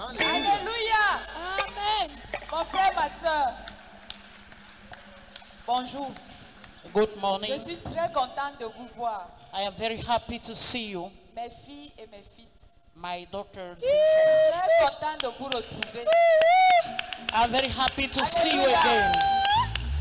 Alléluia. Amen. Mon frère, ma soeur. Bonjour. Good morning. Je suis très contente de vous voir. I am very happy to see you. Mes filles et mes fils. My daughters and Très sons. contente de vous retrouver. I'm very happy to see you Alléluia. again.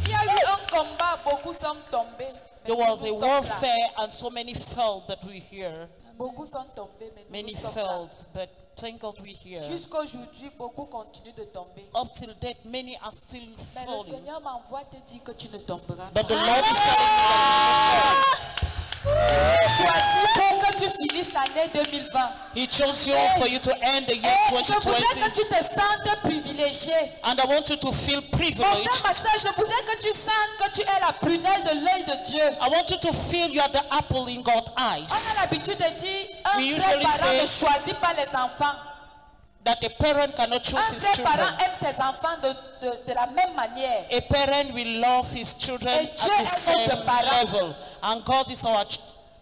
Il y a eu un combat, beaucoup sont tombés. mais There was nous a sommes là. warfare and so many fell, but we're here. Beaucoup sont tombés, mais Many nous sommes là. fell, but thank God we're here. Jusqu'aujourd'hui, beaucoup continuent de tomber. Up till date, many are still Mais le falling. Seigneur m'envoie te dire que tu ne tomberas But the pas. Lord is telling me that Choisis pour que tu finisses l'année 2020. He chose you for you to end the year Et je voudrais que 2020. tu te sentes privilégié. And I want you to feel Mon frère, privileged. ma soeur, je voudrais que tu sentes que tu es la prunelle de l'œil de Dieu. I want you to feel you are the apple in God's On a eyes. l'habitude de dire un We vrai usually parent say- ne choisit pas les enfants. That a parent cannot choose Un his vrai children. parent aime ses enfants de la même manière. A parent will love his children Et at Dieu the est same notre parent. level. And God is our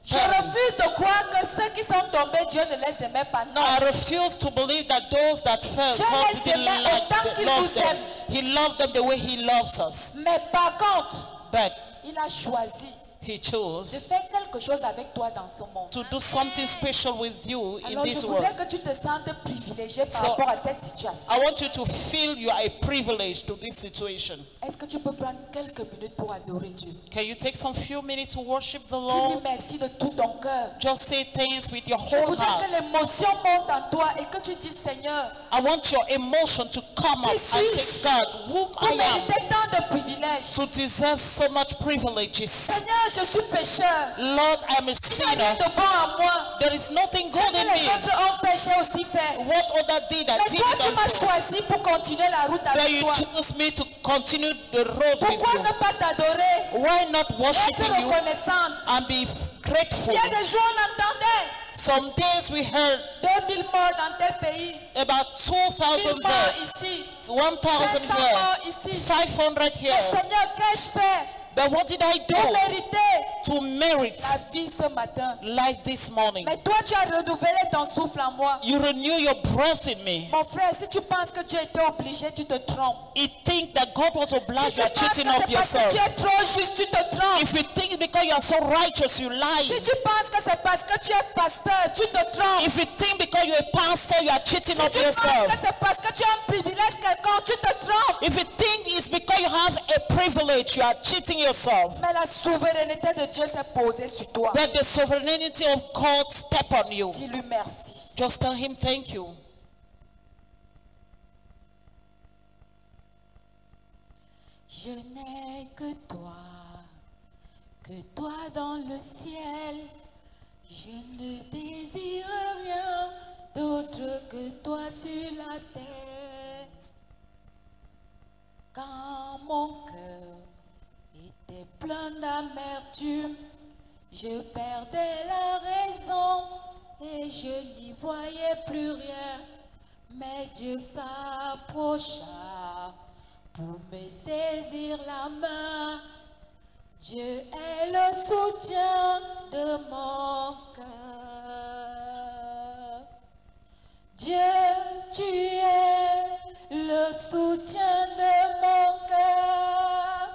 Je parent. refuse de croire que ceux qui sont tombés, Dieu ne les aimait pas. Non. I refuse to believe that those that fell, Dieu God les didn't aimait autant qu'il love vous them. aime. He loved them the way He loves us. Mais par contre, But il a choisi He de chose faire quelque chose avec toi dans ce monde. to do something special with you in Alors je this voudrais world. que tu te sentes privilégié par So- rapport à cette situation. I want you to feel you are a privilege to this situation. Est-ce que tu peux prendre quelques minutes pour adorer Dieu? Can you take some few minutes to worship the Dis-lui Lord? merci de tout ton cœur. Just say thanks with your Je whole voudrais heart. que l'émotion monte en toi et que tu dises Seigneur, I want your emotion to come up Qui and say, suis-je? God, whom vous I am méritez tant de privilèges. to deserve so much privileges. Seigneur, je suis pécheur. Lord, I'm a Il n'y a rien sinner. de bon en moi. There is nothing Ce good que in les me. autres ont fait, j'ai aussi fait. What other did I Mais did toi, it tu m'as also. choisi pour continuer la route But avec you toi. chose me to continue the road with Pourquoi you. ne pas t'adorer? Why not Être worshiping you reconnaissante. and be grateful? Il y a des jours, on entendait Some days we heard 2000 morts dans tel pays, about 1000 2,000 morts there, ici, 1,000 500 morts here, ici. 500 Mais here. Seigneur, qu'ai-je fait But what did I pour do mériter to merit la vie ce matin? life this morning? Mais toi, tu as renouvelé ton souffle en moi. You renew your breath in me. Mon frère, si tu penses que Dieu était obligé, tu te trompes. You think that God was Si obliged, tu you are penses que cheating up c'est parce que yourself. tu es trop juste, tu te trompes. If you think because you are so righteous, you lie. Si tu penses que c'est parce que tu es pasteur, tu te trompes. If you think because you're a pastor, you are cheating Si up tu penses que yourself. c'est parce que tu as un privilège quelconque, tu te trompes. If you think it's because you have a privilege, you are cheating yourself. Mais la souveraineté de Dieu s'est posée sur toi. But the sovereignty of God step on you. Dis-lui merci. Just tell him thank you. Je n'ai que toi dans le ciel. Je ne désire rien d'autre que toi sur la terre. Quand mon cœur était plein d'amertume, je perdais la raison et je n'y voyais plus rien. Mais Dieu s'approcha pour me saisir la main. Dieu est le soutien de mon cœur. Dieu, tu es le soutien de mon cœur.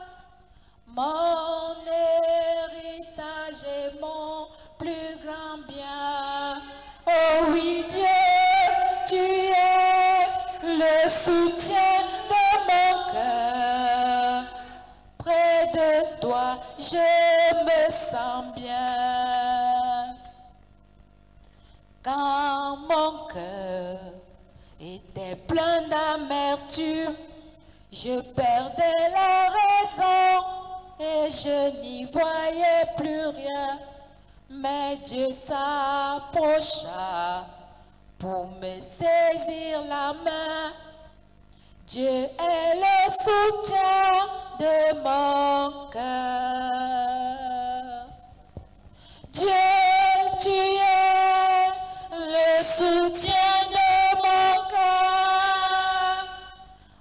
Mon héritage et mon plus grand bien. Oh oui, Dieu, tu es le soutien de mon cœur. Près de toi, je me sens bien. Quand mon cœur était plein d'amertume, je perdais la raison et je n'y voyais plus rien. Mais Dieu s'approcha pour me saisir la main. Dieu est le soutien de mon cœur. Dieu, tu es le soutien de mon cœur.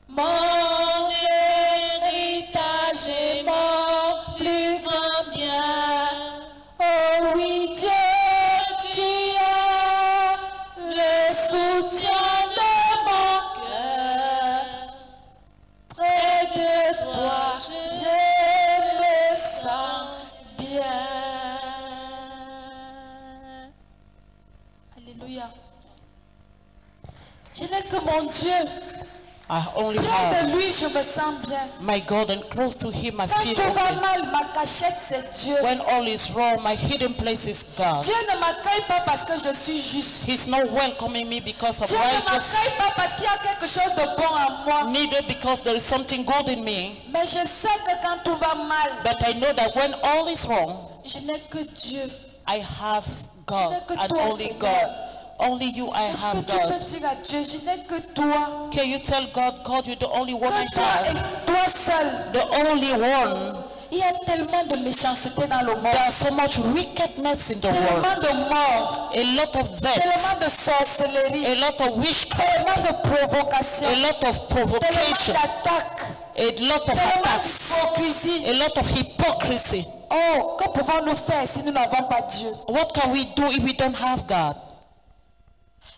Mon héritage et mon plus grand bien. Oh oui, Dieu, tu es le soutien de mon que mon Dieu, I only près have de lui, je me sens bien. my God, and close to Him I Quand feel tout va okay. mal, ma cachette, c'est Dieu. When all is wrong, my hidden place is God. Dieu ne m'accueille pas parce que je suis juste. He's not welcoming me because of Dieu ne righteousness, m'accueille pas parce qu'il y a quelque chose de bon en moi. neither because there is something good in me. Mais je sais que quand tout va mal, But I know that when all is wrong, je n'ai que Dieu. I have God, Je n'ai que and toi, only Seigneur. God. Only you I Est-ce have que tu peux God. dire à Dieu, je n'ai que toi. Can you tell God, God, you're the only one I Que toi have, et toi seul. the only one. Il y a tellement de méchanceté dans le monde. There's so much wickedness in the world, Tellement de morts. a lot of death, Tellement de sorcellerie. a lot of witchcraft, Tellement de provocation. a lot of Tellement provocation, d'attaques. a lot of Tellement attacks, d'hypocrisie. a lot of hypocrisy. Oh, que pouvons-nous faire si nous n'avons pas Dieu? What can we do if we don't have God?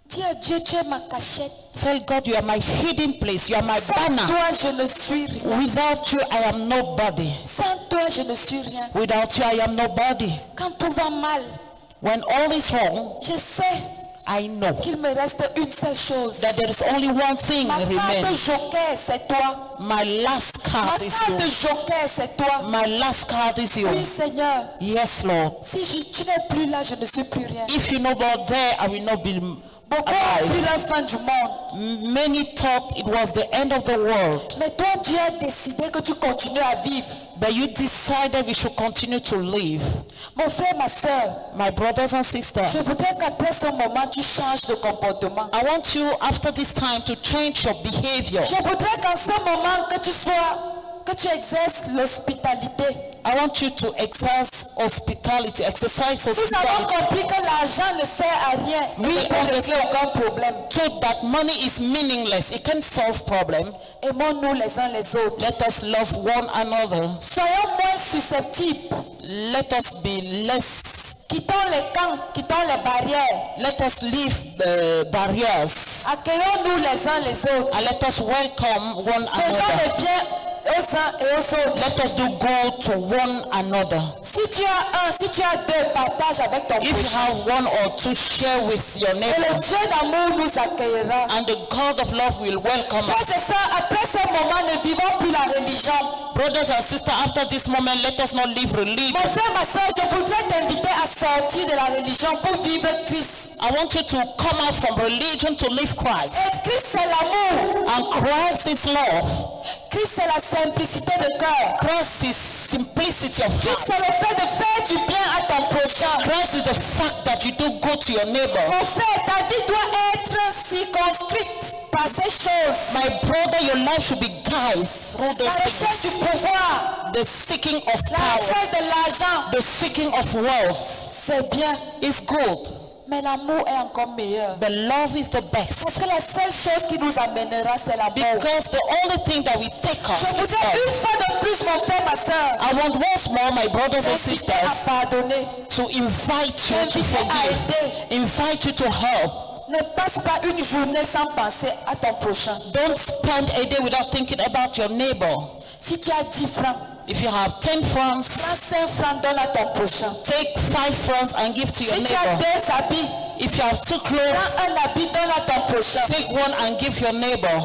Dis à Dieu, tu es ma cachette. Tell God you are my hidden place, you are my Sans banner. toi, je ne suis rien. Without you, I am nobody. Sans toi, je ne suis rien. Without you, I am nobody. Quand tout va mal, When all is wrong, je sais I know qu'il me reste une seule chose. that there is only one thing Ma carte remains. joker, c'est toi. My last Ma card is carte you. joker, c'est toi. My last card is you. Oui, Seigneur. Yes, Lord. Si tu n'es plus là, je ne suis plus rien. If you know about there, I will not be Beaucoup ont vu alive. la fin du monde. Many thought it was the end of the world, Mais toi, Dieu a décidé que tu continues à vivre. but you decided we should continue to live. Mon frère, ma soeur, My brothers and sisters, je voudrais qu'après ce moment, tu changes de comportement. I want you after this time to change your behavior. Je voudrais qu'en ce moment, que tu exerces l'hospitalité. I want you to exercise hospitality. Nous avons compris que l'argent ne sert à rien. Il ne peut régler aucun problème. So that money is meaningless. It can't solve problem. Aimons-nous les uns les autres. Let us love one another. Soyons moins susceptibles. Let us be less. Quittons les camps, quittons les barrières. Let us leave barriers. Accueillons-nous les uns les autres. And let us welcome one Faisons another. le bien aux uns et aux autres. Let us do good to one another. Si tu as deux, partage avec ton If you prochain. have one or two, share with your Et neighbor. le Dieu d'amour nous accueillera. And the God of love will welcome Frères us. et sœurs, après ce moment, ne vivons plus la religion. Brothers and sisters, after this moment, let us not live religion. Mon frère, ma soeur, je voudrais t'inviter à sortir de la religion pour vivre Christ. I want you to come out from religion to live Christ. Et Christ, c'est l'amour. And Christ is love. Christ, c'est la simplicité de cœur. Christ is simplicity of Christ, heart. c'est le fait de faire du bien à ton prochain. Christ is the fact that you do good to your neighbor. Mon frère, ta vie doit être circonscrite par ces choses. My brother, your life should be guided through La those recherche du things. pouvoir, The seeking of la power, recherche de l'argent, the seeking of wealth c'est bien. is good. Mais l'amour est encore meilleur. But love is the best. Parce que la seule chose qui nous amènera, c'est l'amour. Because the only thing that we take us Je is voudrais love. une fois de plus, mon frère, ma soeur, I want once more, my brothers and t'inviter à sisters, pardonner. to invite you to T'inviter à forgive, aider. invite you to help. Ne passe pas une journée sans penser à ton prochain. Don't spend a day without thinking about your neighbor. Si tu as 10 francs, If you have 10 francs, prends 5 francs, donne à ton prochain. take 5 francs and give to your Si tu as neighbor. 2 habits, If you have 2 clothes, prends un habit, donne à ton prochain. take one and give your neighbor.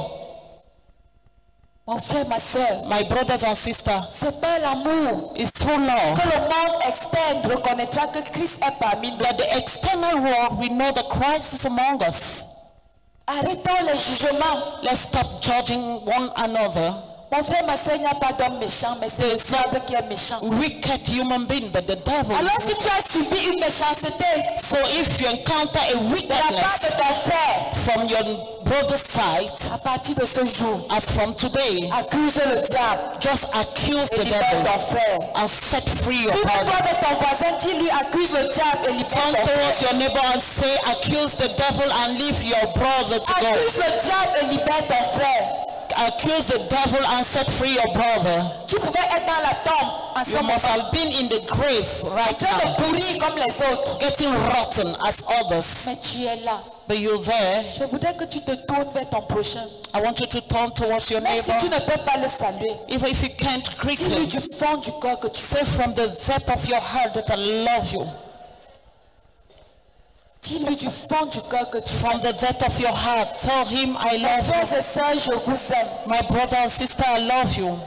Mon frère, ma soeur, My brothers and sisters, c'est pas l'amour it's through love que le monde externe reconnaîtra que Christ est parmi nous. that the external world will know that Christ is among us. Arrêtons les jugements. Let's stop judging one another. Mon frère, ma soeur, il n'y a pas d'homme méchant, mais c'est le diable qui est méchant. Wicked human being, but the devil. Alors si tu as subi une méchanceté So if you encounter a de la part wickedness de ton frère, from your brother's side, à partir de ce jour, as from today, accuse le diable just accuse et the libère devil ton frère. and set free your Tourne-toi brother. avec ton voisin, dis-lui accuse le diable et libère Turn ton towards frère. your neighbor and say, accuse the devil and leave your brother to go. Accuse le diable et libère ton frère. Accuse the devil and set free your brother. Tu pouvais être dans la tombe en ce You moment, must have been in the grave en right train now, de pourrir comme les autres. getting rotten as others. Mais tu es là. But you're there. Je voudrais que tu te tournes vers ton prochain. I want you to turn towards your Même si neighbor. tu ne peux pas le saluer, Even if you can't greet dis-lui him, du fond du cœur que tu say from the depth of your heart that I love you. Dis-lui du fond du cœur que tu From the depth of your heart, tell him, I Mes love frères you. et sœurs, je vous aime. My brother and sister, I love you.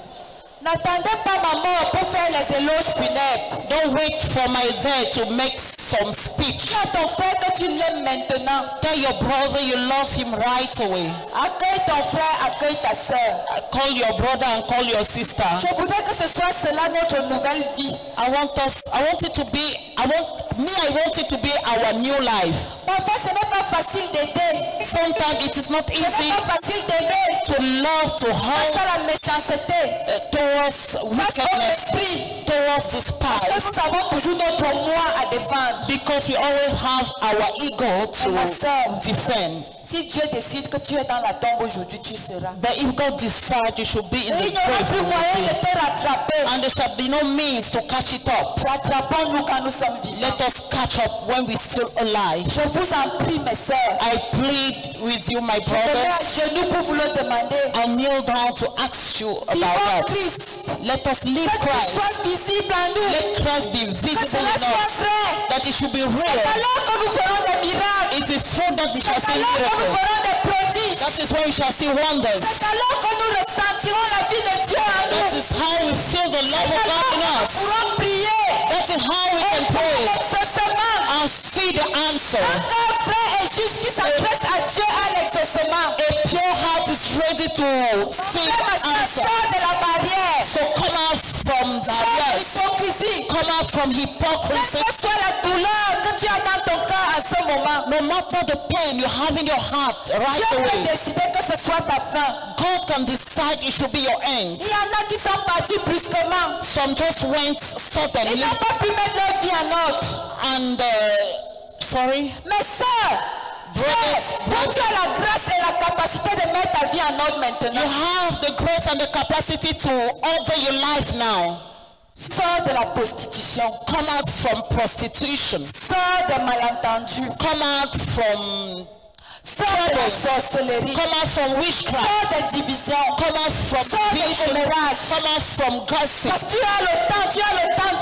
N'attendez pas ma mort pour faire les éloges funèbres. Don't wait for my death to make some speech. Dis à ton frère que tu l'aimes maintenant. Tell your brother you love him right away. Accueille ton frère, accueille ta sœur. Call your brother and call your sister. Je voudrais que ce soit cela notre nouvelle vie. I want it to be our new life. Parfois ce n'est pas facile d'aider. Sometimes it is not Ce n'est easy pas facile d'aimer. to love, to Face help à la méchanceté. towards Face au wickedness, mépris. towards Parce que despise. nous avons toujours notre moi à défendre. Because we always have our ego Ma sœur, to defend. si Dieu décide que tu es dans la tombe aujourd'hui, tu seras. But if God decides you should be in Et the il n'y aura grave, plus you will moyen de be. te rattraper. And there shall be no means to catch it up. Rattrapons-nous quand nous sommes vivants. Let us catch up when we're still alive. Je vous en prie, mes sœurs. I plead with you, my Je me mets brothers. à genoux pour vous le demander. I kneel down to ask you about Vivons that. Christ. Let us live Que Christ Christ. soit visible en nous. Let Christ be Que visible cela in soit us. vrai. That it should be C'est real. alors que nous ferons des miracles. It is through that we shall C'est see alors que nous miracles. ferons des prodiges. That is when we shall see wonders. C'est alors que nous ressentirons la vie de Dieu en That nous. is how we feel the love of C'est alors God que in nous us. pourrons prier. That is how we can Et pray l'exaucement. and see the answer. Un vrai et juste qui s'adresse à Dieu à l'exaucement. A pure heart is ready to see Frère, ma the sœur, answer. sors de la barrière. So come out from Sors de barriers. l'hypocrisie. Come out from hypocrisy. Quelle que soit la douleur que tu as dans ton cœur à ce moment, No matter the pain you have in your heart right Dieu peut away, décider que ce soit ta fin. God can decide it should be your end. Il y en a qui sont partis brusquement. Some just went Ils suddenly n'ont pas pu mettre leur vie en ordre. and sorry, Mais sœur, Brothers, toi tu as la grâce et la capacité de mettre ta vie en ordre you maintenant. have the grace and the capacity to order your life now. Sors de la prostitution. Come out from prostitution. Sors des malentendus. Come out from Sors de la sorcellerie. come out from witchcraft. Sors des divisions. Come out from Sors des division. commérages. Come out from gossip. Parce que tu as le temps,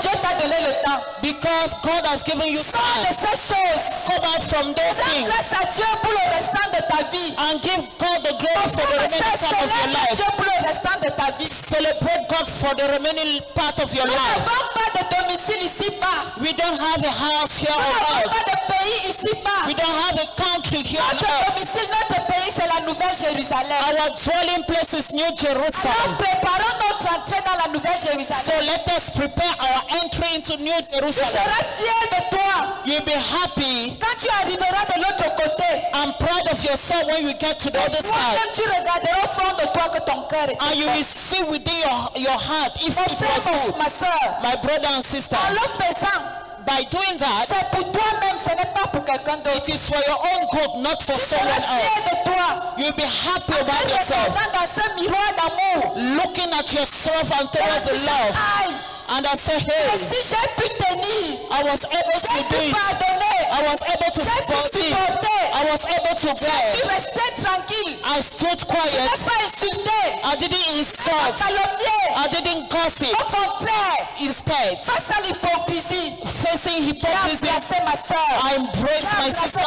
Dieu t'a donné le temps. Because God has given you Sors de time. ces choses. Come out from those Rends things grâce à Dieu pour le restant de ta vie. and give God the glory for the Frère, remaining time of your célèbre life. Dieu pour le restant de ta vie. Celebrate God for the remaining part of your Nous life. n'avons pas de domicile ici-bas. We don't have a house here Nous on n'avons earth. pas de pays ici-bas. We don't have a country here on Notre earth. domicile, notre pays, c'est la Nouvelle Jérusalem. Our dwelling place is New Alors Jerusalem. préparons notre entrée dans la Nouvelle So Jérusalem. let us prepare our entry into New Tu Jerusalem. seras fier de toi You'll be happy quand tu arriveras de l'autre côté. and proud of yourself when you get to the other side. Toi-même, tu regarderas au fond de toi que ton cœur est And you will see within your heart if it was good. ma soeur. My brother and sister, En le faisant, by doing that, c'est pour toi-même, ce n'est pas pour quelqu'un it d'autre. is for your own good, not for Tu someone seras fier else. de toi. You'll be happy En about te yourself, regardant dans ce miroir d'amour. looking at yourself and Et towards the tu sais, love. aïe, And I say, et hey, si j'ai pu tenir, I was able j'ai to do pu it. pardonner, I was able to j'ai pu forgive. supporter, I was able to je suis bear. resté tranquille. I stood Je quiet. n'ai pas insulté, I didn't insult. calomnié. I didn't gossip. Au contraire, Instead, face à l'hypocrisie, facing j'ai hypocrisy, embrassé ma soeur. I embrace my sister. I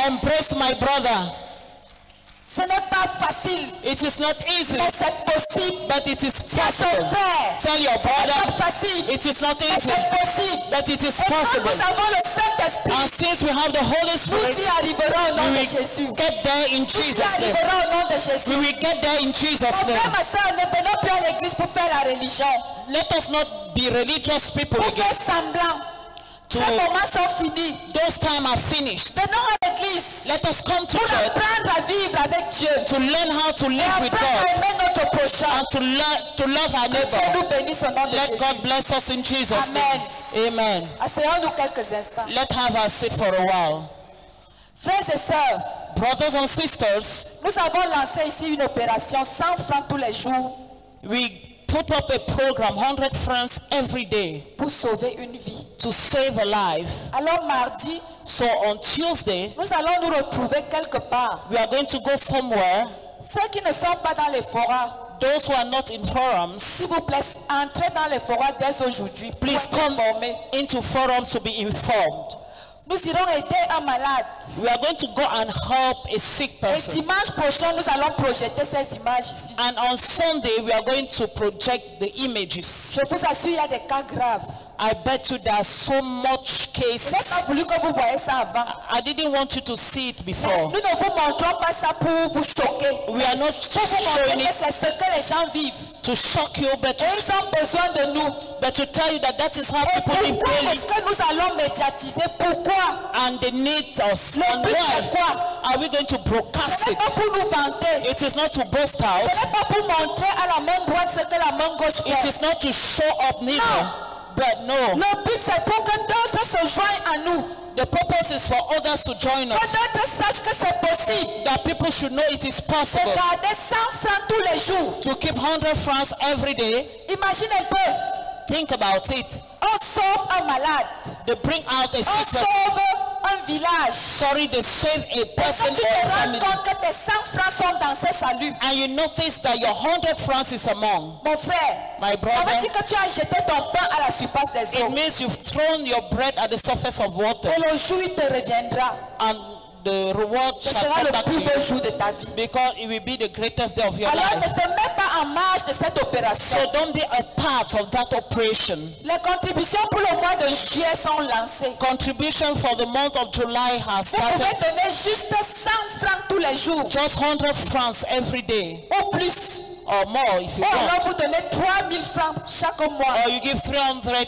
embrace my brother. Ce n'est pas facile, It is not easy, mais c'est possible. but it is Tu as son possible. frère. Tell your Ce n'est brother, pas facile, it is not mais easy, c'est possible. but it is Et quand possible. nous avons le Saint-Esprit, And since we have the Holy nous Spirit, y arriverons au nom we de Jésus. will get there in Nous y Jesus' name. arriverons au nom de Jésus. We will get there in Jesus' Mon frère, name. ma soeur, ne venons plus à l'église pour faire la religion, Let us not be religious people pour again. faire semblant. Ces moments sont finis. Those times are finished. Venons à l'église Let us come to pour church apprendre à vivre avec Dieu to learn how to et live with apprendre à God aimer notre prochain. and to learn to love our Que Dieu neighbor. nous bénisse au nom de Let Jésus. God bless us in Jesus' name. Amen. Asseyons-nous quelques instants. Let's have our seat for a while. Frères et sœurs, Brothers and sisters, nous avons lancé ici une opération 100 francs tous les jours we put up a program, 100 francs every day, pour sauver une vie. to save a life. Alors mardi, So on Tuesday, nous allons nous retrouver quelque part. we are going to go somewhere. Ceux qui ne sont pas dans les forats, Those who are not in forums, s'il vous plaît, entrez dans les forats dès aujourd'hui. please Pour être come informés. into forums to be informed. nous irons aider un malade. We are going to go and help a sick Et person. dimanche prochain, nous allons projeter ces images ici. And on Sunday, we are going to project the images. Je vous assure, il y a des cas graves. I bet you there are so much Je n'ai cases. pas voulu que vous voyez ça avant. I didn't want you to see it Mais before. nous ne vous montrons pas ça pour vous choquer. We are not Pour vous montrer showing que it c'est ce que les gens vivent. to shock you, but Et ils ont besoin de nous. to tell you that that is how Et people live pourquoi daily. est-ce que nous allons médiatiser? Pourquoi? And they need us. Le And but c'est why quoi? are we going to Ce broadcast n'est pas it? pour nous vanter. It is not to boast Ce out. n'est pas pour montrer à la main droite ce que la main gauche It fait. is not to show up neither. No. But no, Le but c'est pour que d'autres se joignent à nous. the purpose is for others to join Que us. d'autres sachent que c'est possible. That people should know it is De possible garder 100 francs tous les jours. to keep 100 francs every day. Imagine un peu. Think about it. On sauve un malade. They bring out a On sick person. sauve un village. Sorry, they save a Et person quand tu or te a rends family. compte que tes 100 francs sont dans ce salut, And you notice that your 100 francs is among. mon frère, My ça brother, veut dire que tu as jeté ton pain à la surface des it eaux. means you've thrown your bread at the surface of water. Et le jour, il te reviendra. And the reward Ce shall sera come le back to plus beau you. jour de ta vie. Because it will be the greatest day of your Alors ne life. te mets pas en marge de cette opération. So don't be a part of that operation. Les contributions pour le mois de juillet sont lancées. Contribution for the month of July has Vous pouvez started. donner juste 100 francs tous les jours. Just 100 francs every day Ou plus. or more if you Ou alors want. vous donnez 3000 francs chaque mois. Or you give Ou 300,000,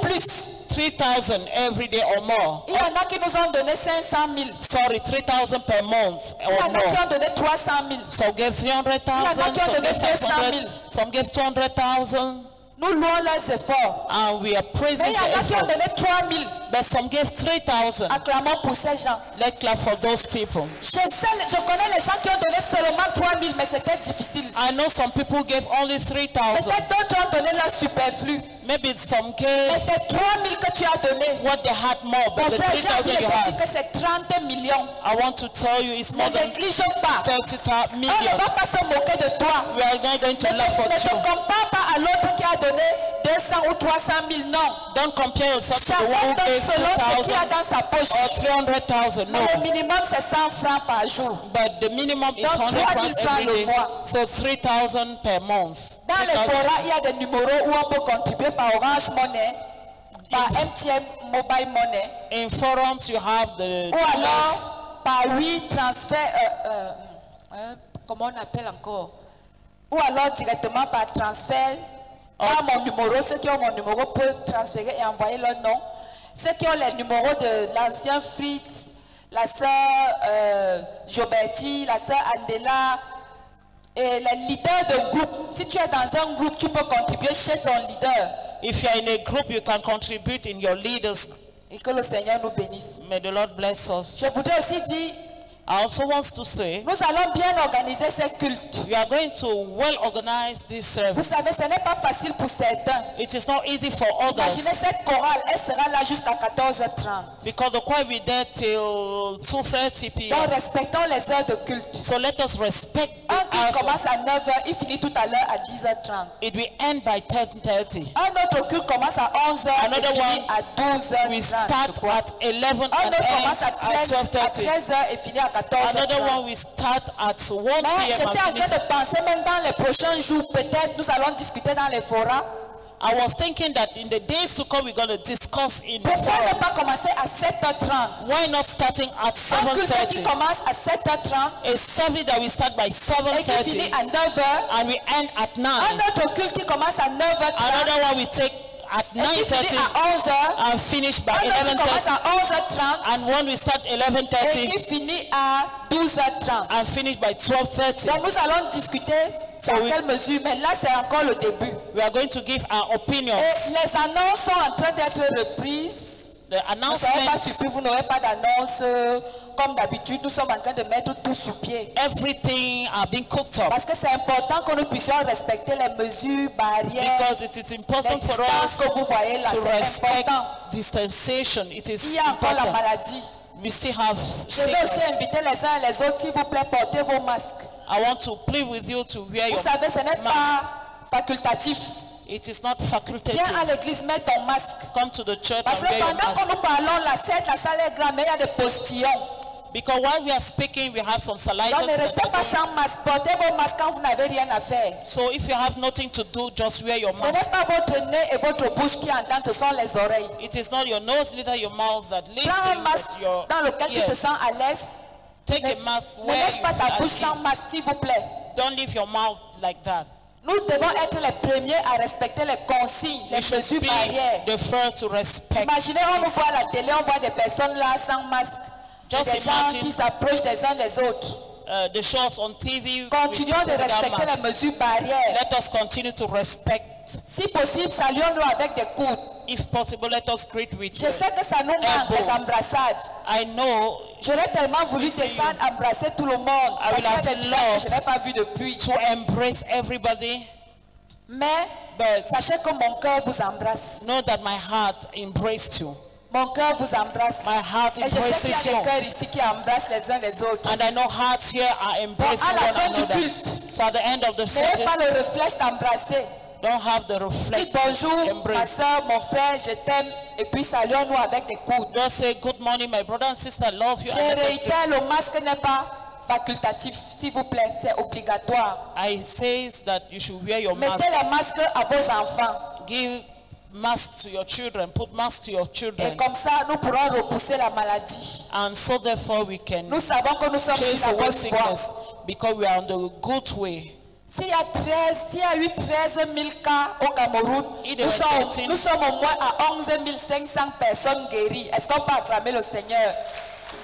plus. 3,000 every day or more. Il y en a qui nous ont donné 500 000. Sorry, 3,000 per month Il y or en a qui more. ont donné 300 000. Some gave 300,000, Il y en a qui ont some donné gave 500,000, some gave 200,000. Nous louons leurs efforts. And we are praising Mais il y en the a qui ont effort. donné 3 000. But some gave 3,000. Acclamons pour ces gens. Let's clap for those people. Je connais les gens qui ont donné seulement 3 000, mais c'était difficile. I know some people gave only 3,000. Peut-être d'autres ont donné leur superflu. Maybe some Mais gave tes 3 000 que tu as donné, what they had more, mon but the frère, j'ai 3,000 envie de you te dire had. que c'est 30 millions. I want to tell you it's Ne more than négligeons pas. 30 On ne million. va pas se moquer de toi. We are not going to Ne laugh te at you. compare pas à l'autre qui a donné 200 ou 300 000. Non. Don't compare yourself to the Chacun one who donne gave selon ce qu'il 2,000 a dans sa poche. or 300,000. Mais No. le minimum, c'est 100 francs par jour. But the minimum is Donc, 100 3,000 francs francs every le day. mois. So 3,000 per month. Dans les 3,000. forats, il y a des numéros où on peut contribuer par Orange Money, par MTN Mobile Money, In forums, you have the ou alors par transfert, comment on appelle encore, ou alors directement par transfert, par mon numéro. Ceux qui ont mon numéro peuvent transférer et envoyer leur nom. Ceux qui ont les numéros de l'ancien Fritz, la sœur Joberti, la sœur Andela, et les leaders de groupe. Si tu es dans un groupe, tu peux contribuer chez ton leader. If you are in a group, you can contribute in your leaders. Et que le Seigneur nous bénisse. May the Lord bless us. Je voudrais aussi dire, I also want to say, nous allons bien organiser ces cultes. we are going to well organize this Vous service. savez, ce n'est pas facile pour certains. It is not easy for Imaginez others cette chorale, elle sera là jusqu'à 14h30. because the choir will be there till 2:30 p.m. Donc respectons les heures de culte. So let us respect Un the culte hours. commence à 9h, il finit tout à l'heure à 10h30. It will end by 10:30. Un autre culte commence à 11h et Another finit one à 12h30. We start at 11 Un and autre ends commence à at 13h 12:30. et finit à 14h30. Another one will start at 1 Mais p.m. j'étais en and train finish. de penser, même dans les prochains jours, peut-être nous allons discuter dans les forats. I was thinking that in the days to come, we're going to discuss in the Pourquoi ne forum. pas commencer à 7h30? Why not starting at Un culte qui 7:30? commence à 7h30 A service that we start by et qui finit 7:30 à 9h. and we end at 9. Un autre culte qui commence à 9h30 Another one we take at et qui finit 9:30 à 11h. and finish by Un autre qui commence 11:30. à 11h30 And one we start et 11:30 qui finit à 12h30. and finish by 12:30. Donc nous allons discuter dans we- quelle mesure, mais là c'est encore le début. We are going to give our Et opinions. les annonces sont en train d'être reprises. The Vous ne serez pas announcements, surpris, vous n'aurez pas d'annonce. Comme d'habitude, nous sommes en train de mettre tout sur pied. everything are being cooked up Parce que c'est important que nous puissions respecter les mesures, barrières, because it is les important for distances us que vous voyez là. to C'est respect important. distanciation. It Il is y a encore la important. maladie. We still have Je vais aussi sickness. inviter les uns et les autres, s'il vous plaît, portez vos masques. I want to plead with you to wear Vous your savez, ce n'est mask. pas facultatif. It is not Viens facultative. à l'église, mets ton masque. Come to the church Parce and que wear your pendant que mask. nous parlons, la salle est grande, mais il y a des postillons. Because while we are speaking, we have some Donc saliva. ne restez pas sans masque. Portez vos masques quand vous n'avez rien à faire. So if you have nothing to do, just wear your Ce n'est mask. pas votre nez et votre bouche qui entendent, ce sont les oreilles. It is not your nose, neither your mouth that Prends un listens, masque but your dans lequel tu te ears. sens à l'aise. Take a mask Ne where laisse you pas ta feel bouche at sans ease. masque, s'il vous plaît. Don't leave your mouth like that. Nous devons être les premiers à respecter les consignes, les You should mesures be barrières. the first to respect. Imaginez, on nous voit à la télé, on voit des personnes là sans masque. Et Just des gens imagine. qui s'approchent des uns des autres. The shows on TV. Continuons de without respecter mask. les mesures barrières. Let us continue to respect. Si possible, saluons-nous avec des coudes. If possible, let us greet with Je sais que ça nous manque, elbow. les embrassades. I know J'aurais tellement voulu descendre, embrasser tout le monde. Parce qu'il y a des visages que je n'ai pas vus depuis. to embrace everybody. Mais But sachez que mon cœur vous embrasse. know that my heart embraced you. Mon cœur vous embrasse. My heart Et je sais qu'il y a embraces des you. cœurs ici qui embrassent les uns les autres. And I know hearts here are embracing à la one fin du another. culte, So at the end of the n'ayez pas service, le réflexe d'embrasser. don't have the Dites reflex bonjour, ma embrace. soeur, mon frère, je t'aime. Et puis saluons-nous avec des coudes. Just say good morning, my brother and sister. I love you. Je And let us réitère, le masque n'est pas facultatif, s'il vous plaît, c'est obligatoire. I says that you should wear your mask. Mettez les masques à vos enfants. Give masks to your children. Put masks to your Et children. comme ça, nous pourrons repousser la maladie. And so therefore we can Nous savons que nous sommes chase sur la away bonne voie. sickness because we are on the good way. S'il y a eu 13 000 cas au Cameroun, Il devrait être nous sommes au moins à 11 500 personnes guéries. Est-ce qu'on peut acclamer le Seigneur?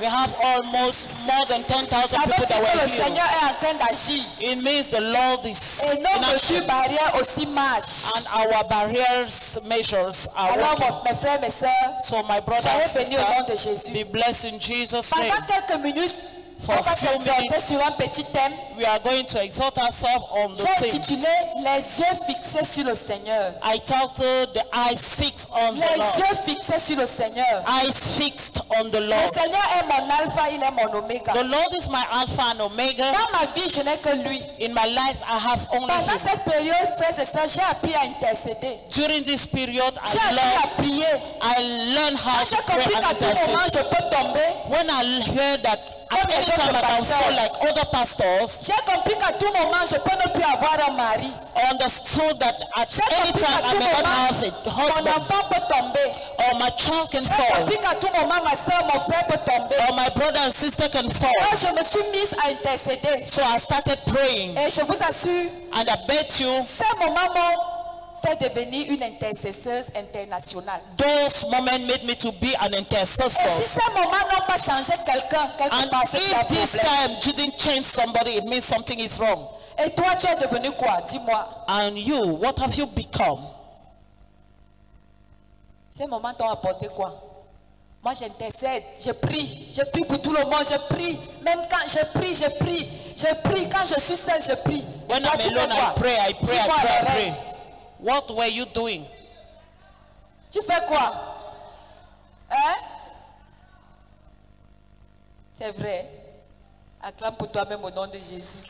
We have almost more than 10,000 Ça veut people dire that que were le healed. Seigneur est en train d'agir. It means the Lord is Et nos in action. mesures barrières aussi marchent. And our barriers measures are Alors, working. mes frères, mes sœurs, So my brother and soyez bénis au nom de sister, be Jésus. blessed in Jesus' name. Pendant quelques minutes, For on a va few s'exhorter minutes, sur un petit thème. we are going to exalt ourselves on the J'ai theme. intitulé Les yeux fixés sur le Seigneur. I titled the eyes fixed on the Les Lord. yeux fixés sur le Seigneur. Eyes fixed on the Le Lord. Seigneur est mon alpha, il est mon oméga. The Lord is my Alpha and Omega. Dans ma vie, je n'ai que lui. In my life, I have only Pendant Him. cette période, frères et sœurs, j'ai appris à intercéder. During this period, J'ai appris à prier. I learned how Quand to j'ai pray compris and qu'à tout moment, intercede. je peux tomber. When I heard that at Comme any les autres time I can pasteurs. fall like other pastors, J'ai compris qu'à tout moment, je peux ne plus avoir un mari. I understood that at J'ai any compris time qu'à I tout may not moment, have a mon husband, enfant peut tomber. or my child can J'ai fall, compris qu'à tout moment, ma soeur, mon frère peut tomber. or my brother and sister can fall. Alors, je me suis mise à intercéder. So I started praying, Et je vous assure, and I bet you ces moments m'ont fait devenir une intercesseuse internationale. those moments made me to be an Et si intercessor. ces moments n'ont pas changé quelqu'un, quelque And part, c'est qu'il y a un if this problème. time didn't change somebody, it means something is wrong. Et toi, tu es devenu quoi? Dis-moi. And you, what have you become? Ces moments t'ont apporté quoi? Moi, j'intercède, je prie pour tout le monde, je prie. Même quand je prie, je prie. Quand je suis seule, je prie. Et When toi, I'm tu fais alone, quoi? I pray, I pray, I Dis-moi pray, I l'oreille. pray. What were you doing? Tu fais quoi? Hein? C'est vrai. Acclame pour toi-même au nom de Jésus.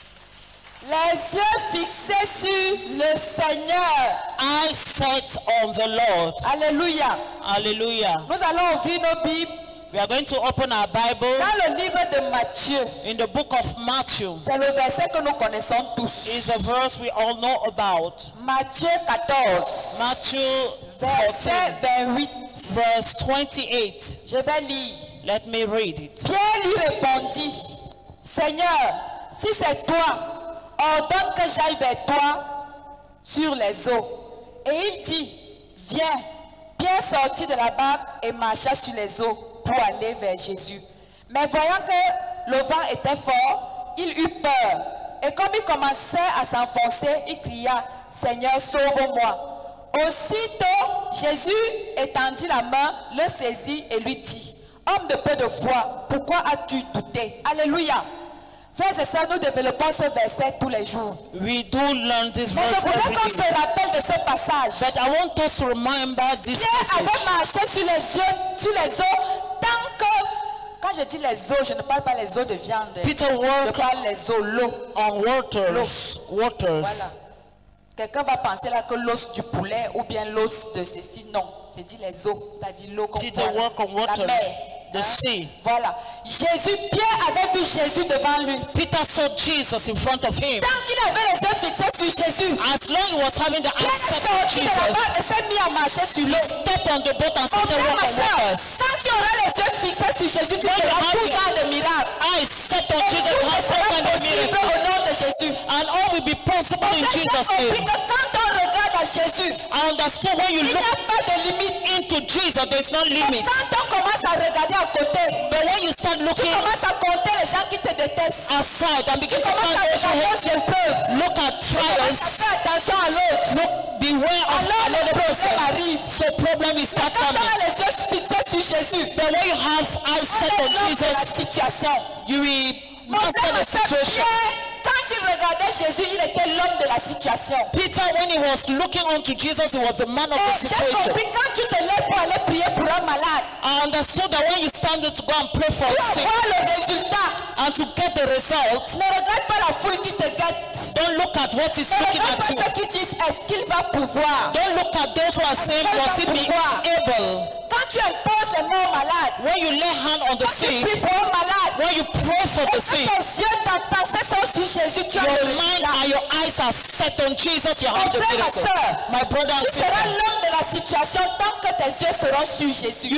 Les yeux fixés sur le Seigneur. I set on the Lord. Alléluia. Hallelujah. Nous allons ouvrir nos Bibles We are going to open our Bible dans le livre de Matthieu. in the book of Matthew. C'est le verset que nous connaissons tous. It's a verse we all know about. Matthieu 14, Matthew verset 14, 28. verse 28. Je vais lire. Let me read it. Pierre lui répondit, Seigneur, si c'est toi, ordonne que j'aille vers toi sur les eaux. Et il dit, viens. Pierre sortit de la barque et marcha sur les eaux pour aller vers Jésus. Mais voyant que le vent était fort, il eut peur. Et comme il commençait à s'enfoncer, il cria, Seigneur, sauve-moi. Aussitôt, Jésus étendit la main, le saisit et lui dit, homme de peu de foi, pourquoi as-tu douté? Alléluia. Frères et sœurs, nous développons ce verset tous les jours. We do learn this Mais je verse voudrais every qu'on day. se rappelle de ce passage. But I want us to remember this Pierre avait message. marché sur les eaux, tant que, quand je dis les eaux, je ne parle pas les eaux de viande. Peter Je worked parle les eaux, l'eau. on waters. Voilà. Quelqu'un va penser là que l'os du poulet ou bien l'os de ceci, non. J'ai dit les os, c'est-à-dire l'eau comme Did the work on la waters, mer. the sea. Voilà. Jésus, Pierre avait vu Jésus devant lui. Peter saw Jesus in front of him. Tant qu'il avait les yeux fixés sur Jésus, As long he was having the il eyes est set on sorti de la Jesus, barque et s'est mis à marcher sur l'eau. step on the boat and Mon started frère, walk ma on soeur, waters. quand tu auras les yeux fixés sur Jésus, tu verras tout genre de miracles. Eyes set on Et Jesus, tout how sera can they possible miracle? au nom de Jésus. And all will be possible in J'ai Jesus' compris name. que quand on regarde à Jésus, I understand when you il n'y look a pas de limite. into Jesus, there's no limit. Quand on commence à regarder à côté, But when you start tu looking commences à compter les gens qui te détestent. aside and Tu begin to commences count à those who regarder hate aux épreuves. you, look at Tu commences trials, à faire attention à l'autre. beware of Alors le another person. problème arrive. So problem is start Quand on coming. a les yeux fixés sur Jésus, But when you have eyes on set est on l'homme de la Jesus, situation. you will Mon master frère, the ma soeur, situation. Pierre, quand il regardait Jésus, il était l'homme de la situation. Peter, when he was looking unto Jesus, he was the man of Et the j'ai situation. compris, quand tu te lèves pour aller prier pour un malade, I understood that when you stand to go and pray for pour a sick avoir le résultat, and to get the result, ne regarde pas la foule qui te guette. don't look at what is Ne looking regarde at pas you. ceux qui disent est-ce qu'il va pouvoir. Don't look at those who are saying, was he be able? Quand tu imposes les mains aux malades, When you lay hand on the quand tu sick, pries pour un malade, when you pray for et the quand sick, tes yeux, ta pensée sont sur Jésus, tu as your le mind résultat. and your eyes are set on Jesus, you have the frère, ma miracle. sœur, My brother and Tu seras sister, l'homme de la situation tant que tes yeux seront sur Jésus.